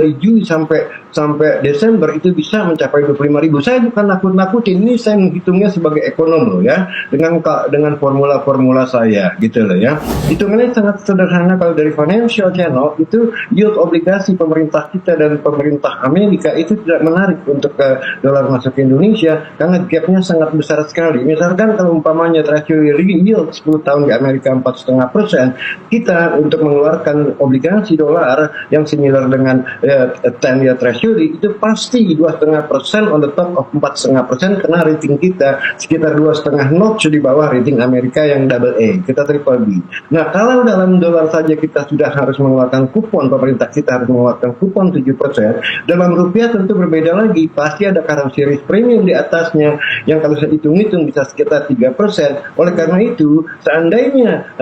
dari Juli sampai Desember itu bisa mencapai 25.000. Saya bukan nakut-nakutin, ini saya menghitungnya sebagai ekonom loh ya, dengan formula-formula saya gitu loh ya. Hitungannya sangat sederhana. Kalau dari Financial Channel itu yield obligasi pemerintah kita dan pemerintah Amerika itu tidak menarik untuk dolar masuk ke Indonesia karena gapnya sangat besar sekali. Misalkan kalau umpamanya Treasury yield 10 tahun di Amerika 4,5%, kita untuk mengeluarkan obligasi dolar yang similar dengan 10-year Treasury itu pasti 2,5% on the top of 4,5% karena rating kita sekitar 2,5 notch di bawah rating Amerika yang double A, kita triple B. Nah, kalau dalam dolar saja kita sudah harus mengeluarkan kupon, pemerintah kita harus mengeluarkan kupon 7%, dalam rupiah tentu berbeda lagi, pasti ada currency risk premium di atasnya yang kalau saya hitung-hitung bisa sekitar 3%. Oleh karena itu, seandainya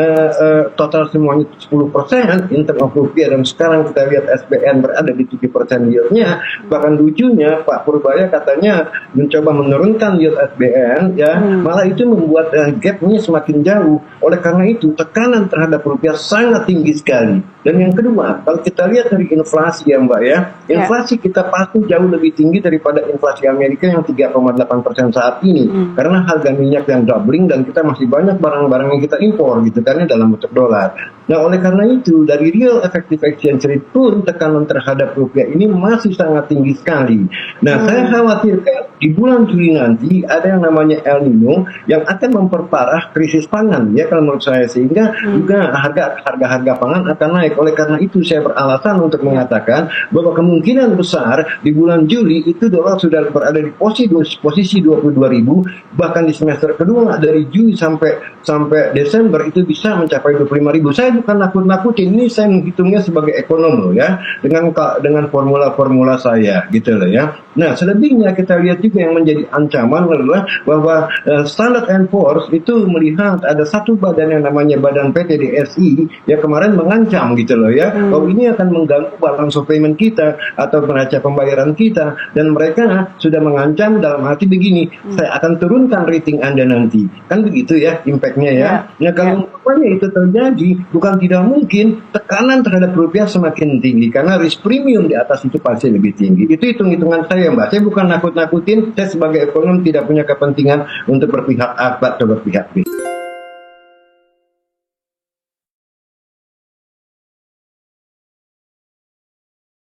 total semuanya 10% in terms of rupiah, dan sekarang kita lihat SBN berada di 7% yieldnya, bahkan lucunya Pak Purbaya katanya mencoba menurunkan yield SBN ya, malah itu membuat gapnya semakin jauh. Oleh karena itu tekanan terhadap rupiah sangat tinggi sekali. Dan yang kedua, kalau kita lihat dari inflasi ya Mbak ya, inflasi kita pasti jauh lebih tinggi daripada inflasi Amerika yang 3,8% saat ini, karena harga minyak yang doubling dan kita masih banyak barang-barang yang kita impor gitu karena dalam bentuk dolar. Nah, oleh karena itu dari real effective exchange rate pun tekanan terhadap rupiah ini masih sangat tinggi sekali. Nah, saya khawatirkan di bulan Juli nanti ada yang namanya El Nino yang akan memperparah krisis pangan ya kalau menurut saya, sehingga juga harga pangan akan naik. Oleh karena itu saya beralasan untuk mengatakan bahwa kemungkinan besar di bulan Juli itu dolar sudah berada di posisi 22.000, bahkan di semester kedua dari Juli sampai Desember itu bisa mencapai 25.000. Saya bukan nakut-nakutin, ini saya menghitungnya sebagai ekonom loh ya, dengan formula-formula saya gitu loh ya. Nah, selebihnya kita lihat juga yang menjadi ancaman adalah bahwa Standard & Poor's itu melihat ada satu badan yang namanya Badan PTDSI yang kemarin mengancam gitu loh ya, bahwa ini akan mengganggu balance of payment kita atau neraca pembayaran kita, dan mereka sudah mengancam dalam arti begini, saya akan turunkan rating Anda nanti, kan begitu ya impactnya ya. Nah, kalau itu terjadi, bukan tidak mungkin tekanan terhadap rupiah semakin tinggi karena risk premium di atas itu pasti lebih tinggi. Itu hitung-hitungan saya Mbak, saya bukan nakut-nakutin, saya sebagai ekonom tidak punya kepentingan untuk berpihak A atau berpihak B.